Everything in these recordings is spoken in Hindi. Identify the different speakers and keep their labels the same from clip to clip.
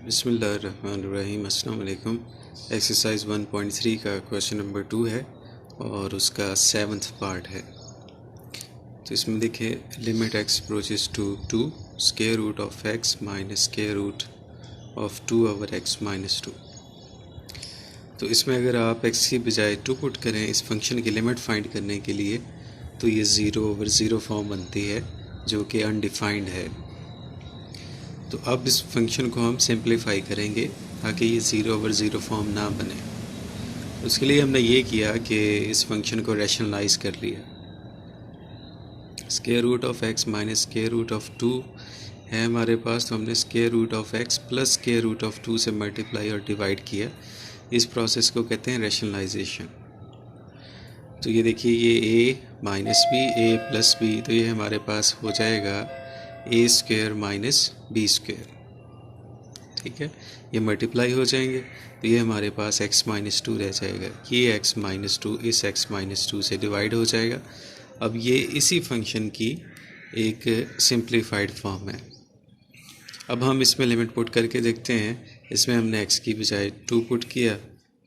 Speaker 1: बिस्मिल्लाहिर्रहमानिर्रहीम। अस्सलाम वालेकुम। एक्सरसाइज 1.3 का क्वेश्चन नंबर 2 है और उसका 7th पार्ट है। तो इसमें देखिए, limit X approaches to 2 square root of X minus square root of 2 over X minus 2। तो इसमें अगर आप एक्स की बजाय 2 पुट करें इस फंक्शन की लिमिट फाइंड करने के लिए, तो ये 0/0 फॉर्म बनती है जो कि अनडिफाइंड है। तो अब इस फंक्शन को हम सिंप्लीफाई करेंगे ताकि ये 0/0 फॉर्म ना बने। उसके लिए हमने ये किया कि इस फंक्शन को रैशनलाइज कर लिया। Square root of X minus square root of 2 है हमारे पास, तो हमने square root of X plus square root of 2 से मल्टीप्लाई और डिवाइड किया। इस प्रोसेस को कहते हैं रैशनलाइजेशन। तो ये देखिए, ये a minus B A plus B, तो ये हमारे पास हो जाएगा A square minus B square. ठीक है, ये मल्टीप्लाई हो जाएंगे तो ये हमारे पास x माइनस 2 रह जाएगा। ये x माइनस 2 इस x माइनस 2 से डिवाइड हो जाएगा। अब ये इसी फंक्शन की एक सिंप्लीफाइड फॉर्म है। अब हम इसमें लिमिट पुट करके देखते हैं। इसमें हमने x की बजाय 2 पुट किया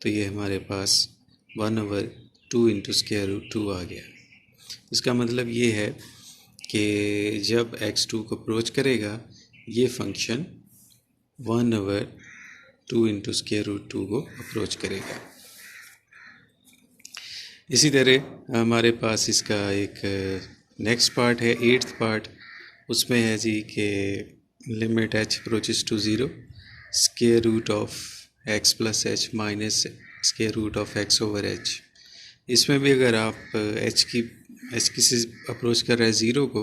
Speaker 1: तो ये हमारे पास 1/2 इंटू स्क्वायर रूट 2 आ गया। इसका मतलब ये है कि जब x2 को अप्रोच करेगा ये फंक्शन 1/2 इंटू स्क्वायर रूट 2 को अप्रोच करेगा। इसी तरह हमारे पास इसका एक नेक्स्ट पार्ट है, 8th पार्ट। उसमें है जी कि limit h approaches to 0 square root of x plus h minus square root of x over h। इसमें भी अगर आप h की से अप्रोच कर रहे हैं 0 को,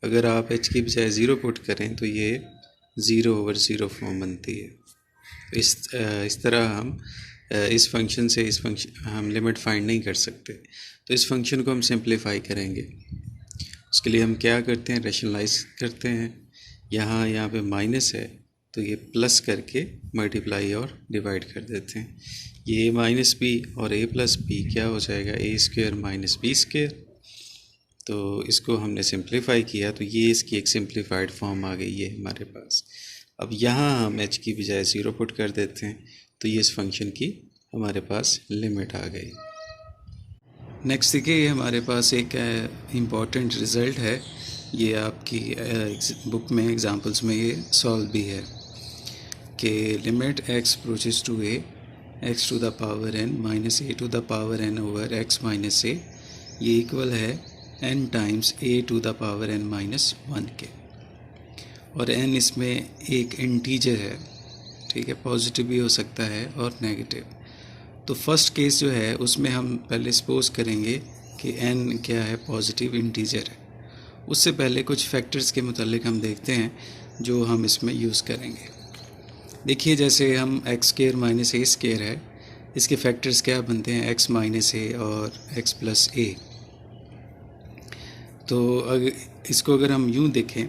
Speaker 1: अगर आप h की बजाय 0 पुट करें तो ये 0/0 फॉर्म बनती है। तो इस तरह हम इस फंक्शन से हम लिमिट फाइंड नहीं कर सकते। तो इस फंक्शन को हम सिंप्लीफाई करेंगे। उसके लिए हम क्या करते हैं, रैशनलाइज करते हैं। यहाँ पे माइनस है तो ये प्लस करके मल्टीप्लाई और डिवाइड कर देते हैं। ये a माइनस बी और a प्लस बी क्या हो जाएगा, A square minus B square. तो इसको हमने सिंप्लीफाई किया तो ये इसकी एक सिंप्लीफाइड फॉर्म आ गई है हमारे पास। अब यहाँ हम h की बजाय 0 पुट कर देते हैं तो ये इस फंक्शन की हमारे पास लिमिट आ गई। नेक्स्ट देखिए, ये हमारे पास एक इम्पॉर्टेंट रिज़ल्ट है। ये आपकी बुक में एग्जांपल्स में ये सॉल्व भी है कि limit x approaches to a x to the power n minus a to the power n over x minus a, ये इक्वल है n times a to the power n minus 1 के। और n इसमें एक इंटीजर है, ठीक है, पॉजिटिव भी हो सकता है और नेगेटिव। तो फर्स्ट केस जो है उसमें हम पहले सपोज करेंगे कि n क्या है, पॉजिटिव इंटीजर है। उससे पहले कुछ फैक्टर्स के मुतालिक हम देखते हैं जो हम इसमें यूज़ करेंगे। देखिए, जैसे हम एक्स स्क्वायर माइनस ए स्क्वायर है, इसके फैक्टर्स क्या बनते हैं, x माइनस ए और x प्लस ए। तो इसको अगर हम यूँ देखें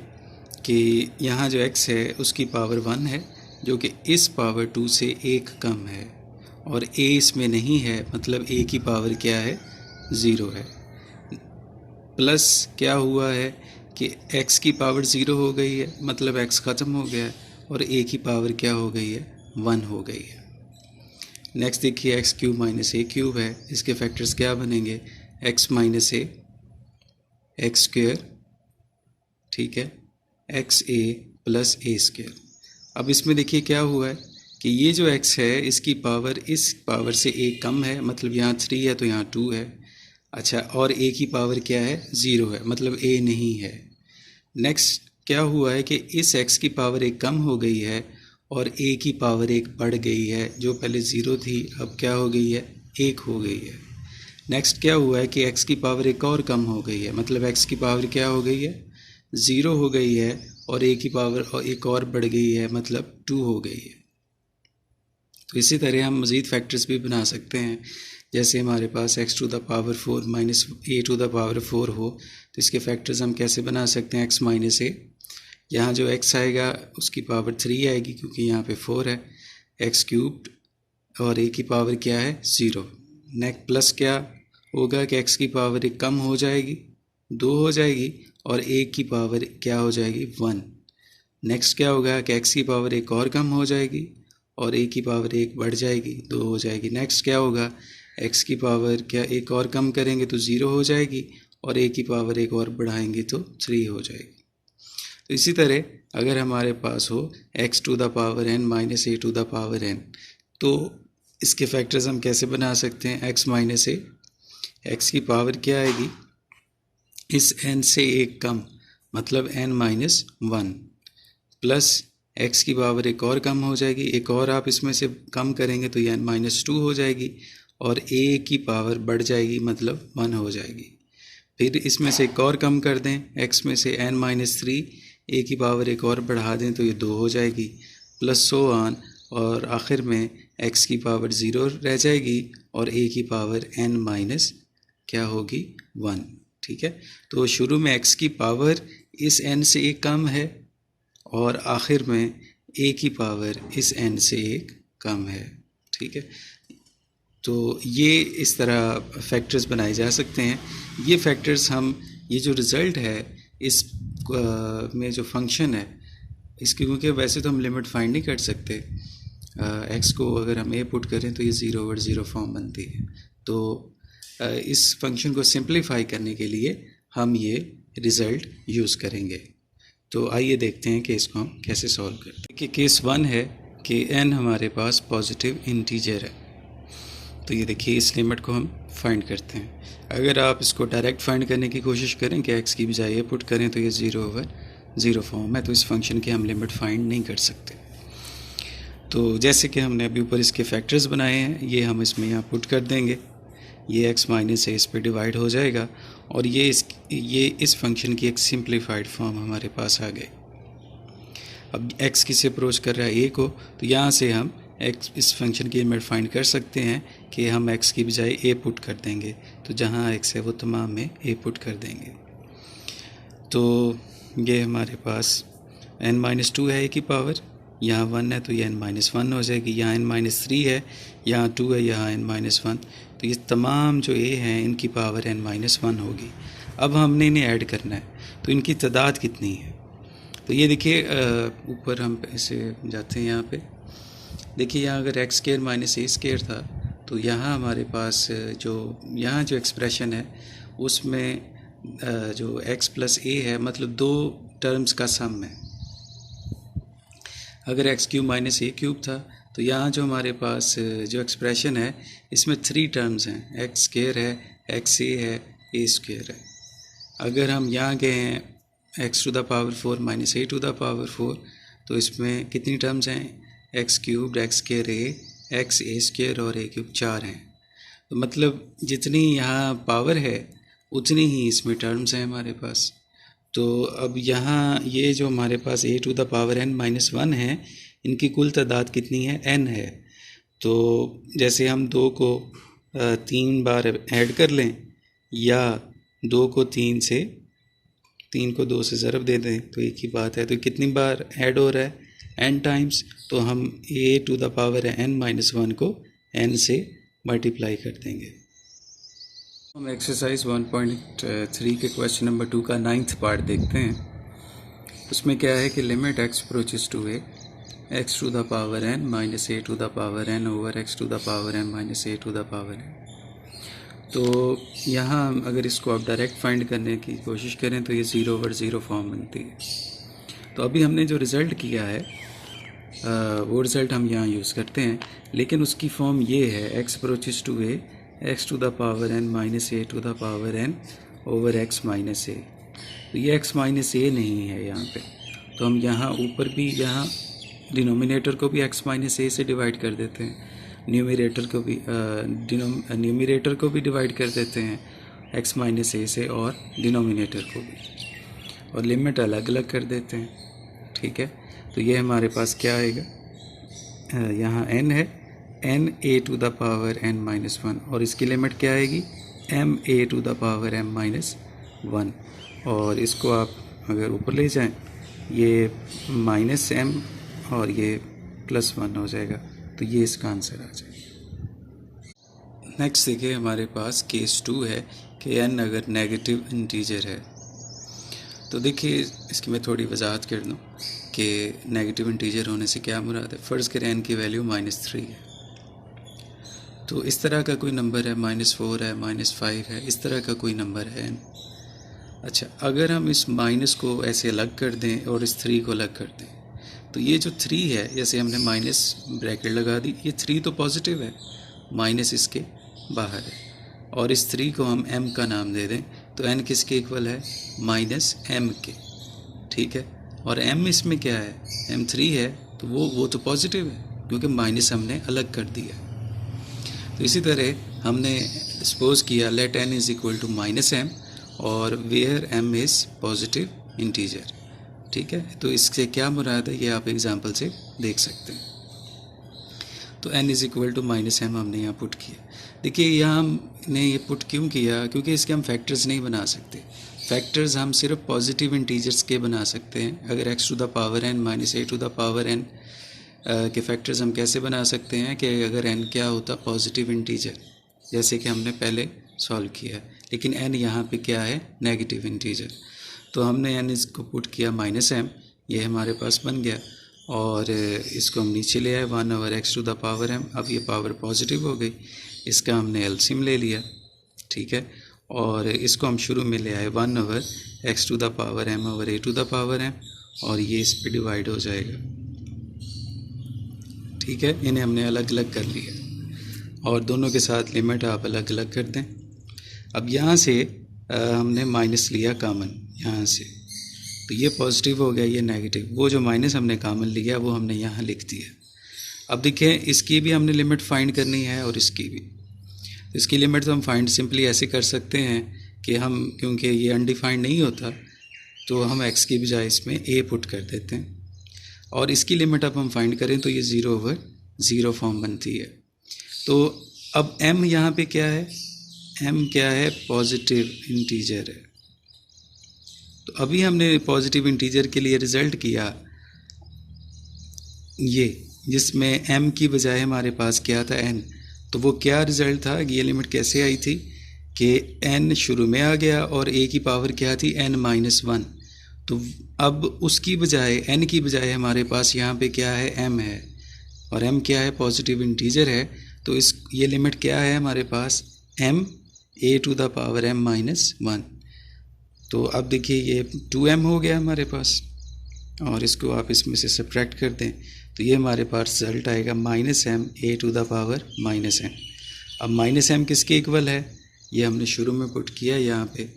Speaker 1: कि यहाँ जो x है उसकी पावर 1 है जो कि इस पावर 2 से 1 कम है, और a इसमें नहीं है, मतलब a की पावर क्या है, 0 है। प्लस क्या हुआ है कि x की पावर 0 हो गई है, मतलब x ख़त्म हो गया है, और a की पावर क्या हो गई है, 1 हो गई है। नेक्स्ट देखिए, एक्स क्यूब माइनस ए क्यूब है, इसके फैक्टर्स क्या बनेंगे, x माइनस ए एक्स स्क्वायर, ठीक है, एक्स ए प्लस ए स्क्वायर। अब इसमें देखिए क्या हुआ है कि ये जो x है इसकी पावर इस पावर से a कम है, मतलब यहाँ 3 है तो यहाँ 2 है। अच्छा, और a की पावर क्या है, 0 है, मतलब a नहीं है। नेक्स्ट क्या हुआ है कि इस x की पावर 1 कम हो गई है और a की पावर 1 बढ़ गई है, जो पहले 0 थी अब क्या हो गई है, 1 हो गई है। नेक्स्ट क्या हुआ है कि x की पावर 1 और कम हो गई है, मतलब x की पावर क्या हो गई है, 0 हो गई है, और a की पावर 1 और बढ़ गई है, मतलब 2 हो गई है। तो इसी तरह हम मज़ीद फैक्टर्स भी बना सकते हैं। जैसे हमारे पास x to the power 4 minus a to the power 4 हो, तो इसके फैक्टर्स हम कैसे बना सकते हैं, x माइनस a, यहाँ जो x आएगा उसकी पावर 3 आएगी क्योंकि यहाँ पे 4 है, x क्यूब्ड, और a की पावर क्या है, 0। नेक्स्ट प्लस क्या होगा कि x की पावर 1 कम हो जाएगी, 2 हो जाएगी, और a की पावर क्या हो जाएगी, 1। नेक्स्ट क्या होगा कि x की पावर एक और कम हो जाएगी और a की पावर एक बढ़ जाएगी, 2 हो जाएगी। नेक्स्ट क्या होगा, x की पावर क्या एक और कम करेंगे तो 0 हो जाएगी और a की पावर एक और बढ़ाएंगे तो 3 हो जाएगी। तो इसी तरह अगर हमारे पास हो x to the power n minus a to the power n, तो इसके फैक्टर्स हम कैसे बना सकते हैं, x माइनस a, x की पावर क्या आएगी इस n से एक कम, मतलब n माइनस 1, प्लस x की पावर एक और कम हो जाएगी, एक और आप इसमें से कम करेंगे तो ये n माइनस 2 हो जाएगी और a की पावर बढ़ जाएगी, मतलब 1 हो जाएगी। फिर इसमें से एक और कम कर दें, x में से n माइनस 3, a की पावर एक और बढ़ा दें तो ये 2 हो जाएगी, प्लस सो ऑन, और आखिर में x की पावर 0 रह जाएगी और a की पावर n माइनस क्या होगी 1। ठीक है, तो शुरू में x की पावर इस n से एक कम है और आखिर में a की पावर इस n से एक कम है। ठीक है, तो ये इस तरह फैक्टर्स बनाए जा सकते हैं। ये फैक्टर्स हम, ये जो रिज़ल्ट है इस में जो फंक्शन है इसकी, क्योंकि वैसे तो हम लिमिट फाइंड नहीं कर सकते, x को अगर हम a पुट करें तो ये 0/0 फॉर्म बनती है। तो इस फंक्शन को सिंप्लीफाई करने के लिए हम ये रिज़ल्ट यूज़ करेंगे। तो आइए देखते हैं कि इसको हम कैसे सॉल्व करते हैं। कि केस 1 है कि n हमारे पास पॉजिटिव इंटीजर है, तो ये देखिए इस लिमिट को हम फाइंड करते हैं। अगर आप इसको डायरेक्ट फाइंड करने की कोशिश करें कि x की बजाय ये पुट करें तो ये 0/0 फॉर्म है, तो इस फंक्शन की हम लिमिट फाइंड नहीं कर सकते। तो जैसे कि हमने अभी ऊपर इसके फैक्टर्स बनाए हैं, ये हम इसमें यहाँ पुट कर देंगे, ये x माइनस है इस पे डिवाइड हो जाएगा और ये इस फंक्शन की एक सिंप्लीफाइड फॉर्म हमारे पास आ गई। अब x किसे अप्रोच कर रहा है a को, तो यहाँ से हम x इस फंक्शन की लिमिट फाइंड कर सकते हैं कि हम x की बजाय a पुट कर देंगे, तो जहाँ x है वो तमाम में a पुट कर देंगे। तो ये हमारे पास n-2 है a की पावर, यहाँ 1 है तो ये n-1 हो जाएगी, यहाँ n-3 है, यहाँ 2 है, यहाँ n-1, तो ये तमाम जो a हैं इनकी पावर n-1 होगी। अब हमने इन्हें ऐड करना है, तो इनकी तादाद कितनी है, तो ये देखिए ऊपर हम ऐसे जाते हैं, यहाँ पे देखिए, यहाँ अगर x square minus a square था तो यहाँ हमारे पास यहाँ जो एक्सप्रेशन है उसमें जो x प्लस a है, मतलब 2 टर्म्स का सम है। अगर x cube minus a cube था तो यहाँ जो हमारे पास जो एक्सप्रेशन है इसमें 3 टर्म्स हैं, x स्क्वायर है, x a है, a स्क्वायर है। अगर हम यहाँ गए हैं x to the power 4 minus a to the power 4, तो इसमें कितनी टर्म्स हैं, x cube, x square a, x a square और a क्यूब 4 हैं। तो मतलब जितनी यहाँ पावर है उतनी ही इसमें टर्म्स हैं हमारे पास। तो अब यहाँ ये जो हमारे पास a to the power n-1 है, इनकी कुल तादाद कितनी है, n है। तो जैसे हम 2 को 3 बार ऐड कर लें या 2 को 3 को 2 से ज़रब दे दें तो एक ही बात है। तो कितनी बार ऐड हो रहा है, n टाइम्स, तो हम a to the power n-1 को n से मल्टीप्लाई कर देंगे। हम एक्सरसाइज 1.3 के क्वेश्चन नंबर 2 का 9th पार्ट देखते हैं। उसमें क्या है कि limit x approaches to a, x to the power n minus a to the power n over x to the power n minus a to the power n। तो यहाँ अगर इसको आप डायरेक्ट फाइंड करने की कोशिश करें तो ये 0/0 फॉर्म बनती है। तो अभी हमने जो रिज़ल्ट किया है वो रिज़ल्ट हम यहाँ यूज़ करते हैं, लेकिन उसकी फॉर्म ये है x approaches to a, x to the power n minus a to the power n over x minus a। तो ये x माइनस a नहीं है यहाँ पे, तो हम यहाँ ऊपर भी यहाँ डिनोमिनेटर को भी x माइनस a से डिवाइड कर देते हैं, न्यूमरेटर को भी डिवाइड कर देते हैं x माइनस a से और डिनोमिनेटर को भी, और लिमिट अलग अलग कर देते हैं। ठीक है, तो ये हमारे पास क्या आएगा, यहाँ n है, n a to the power n-1, और इसकी लिमिट क्या आएगी, m a to the power m-1, और इसको आप अगर ऊपर ले जाएं ये माइनस m और ये +1 हो जाएगा, तो ये इसका आंसर आ जाएगा। नेक्स्ट देखिए, हमारे पास केस 2 है कि n अगर नेगेटिव इंटीजर है। तो देखिए इसकी मैं थोड़ी वजाहत कर दूँ कि नेगेटिव इंटीजर होने से क्या मुराद है। फ़र्ज़ करें n की वैल्यू -3 है, तो इस तरह का कोई नंबर है, -4 है, -5 है, इस तरह का कोई नंबर है n। अच्छा, अगर हम इस माइनस को ऐसे अलग कर दें और इस 3 को अलग कर दें, तो ये जो 3 है, जैसे हमने माइनस ब्रैकेट लगा दी, ये 3 तो पॉजिटिव है, माइनस इसके बाहर है, और इस 3 को हम m का नाम दे दें, तो n किसके इक्वल है, -m के, ठीक है। और m इसमें क्या है, m 3 है, तो वो तो पॉजिटिव है, क्योंकि माइनस हमने अलग कर दिया। तो इसी तरह हमने सपोज किया let n is equal to -m और where m is positive integer, ठीक है। तो इससे क्या मुराद है, ये आप एग्जांपल से देख सकते हैं। तो n is equal to -m हमने यहाँ पुट किया। देखिए यहाँ हमने ये पुट क्यों किया, क्योंकि इसके हम फैक्टर्स नहीं बना सकते। फैक्टर्स हम सिर्फ पॉजिटिव इंटीजर्स के बना सकते हैं। अगर x to the power n minus a to the power n के फैक्टर्स हम कैसे बना सकते हैं कि अगर n क्या होता पॉजिटिव इंटीजर, जैसे कि हमने पहले सॉल्व किया, लेकिन n यहाँ पे क्या है, नेगेटिव इंटीजर। तो हमने n इसको पुट किया -m, ये हमारे पास बन गया, और इसको हम नीचे ले आए 1/x to the power m। अब ये पावर पॉजिटिव हो गई, इसका हमने एलसीएम ले लिया, ठीक है, और इसको हम शुरू में ले आए 1/x to the power m over a to the power m, और ये इस पर डिवाइड हो जाएगा, ठीक है। इन्हें हमने अलग अलग कर लिया और दोनों के साथ लिमिट आप अलग अलग कर दें। अब यहाँ से हमने माइनस लिया कॉमन यहाँ से, तो ये पॉजिटिव हो गया, ये नेगेटिव। वो जो माइनस हमने कॉमन लिया वो हमने यहाँ लिख दिया। अब देखिए इसकी भी हमने लिमिट फाइंड करनी है और इसकी भी। तो इसकी लिमिट तो हम फाइंड सिंपली ऐसे कर सकते हैं कि हम, क्योंकि ये अनडिफाइंड नहीं होता, तो हम x की बजाय इसमें a पुट कर देते हैं, और इसकी लिमिट अब हम फाइंड करें तो ये 0/0 फॉर्म बनती है। तो अब m यहाँ पे क्या है, m क्या है, पॉजिटिव इंटीजर है। तो अभी हमने पॉजिटिव इंटीजर के लिए रिज़ल्ट किया ये, जिसमें m की बजाय हमारे पास क्या था, n। तो वो क्या रिज़ल्ट था, ये लिमिट कैसे आई थी कि n शुरू में आ गया और a की पावर क्या थी, n-1। तो अब उसकी बजाय, n की बजाय हमारे पास यहाँ पे क्या है, m है, और m क्या है, पॉजिटिव इंटीजर है। तो इस ये लिमिट क्या है हमारे पास, m a to the power m-1। तो अब देखिए ये 2m हो गया हमारे पास, और इसको आप इसमें से सब्ट्रैक्ट कर दें तो ये हमारे पास रिजल्ट आएगा -m a to the power -n। अब -m किसके इक्वल है, ये हमने शुरू में पुट किया यहाँ पे,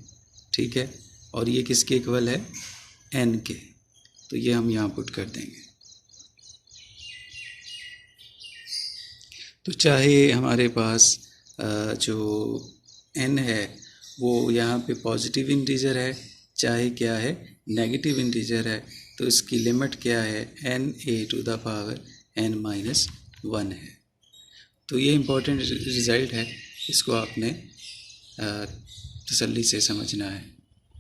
Speaker 1: ठीक है, और ये किसके इक्वल है, n के। तो ये हम यहाँ पुट कर देंगे। तो चाहे हमारे पास जो n है वो यहाँ पे पॉजिटिव इंटीजर है, चाहे क्या है, नेगेटिव इंटीजर है, तो इसकी लिमिट क्या है, n a to the power n-1 है। तो ये इम्पोर्टेंट रिज़ल्ट है, इसको आपने तसल्ली से समझना है।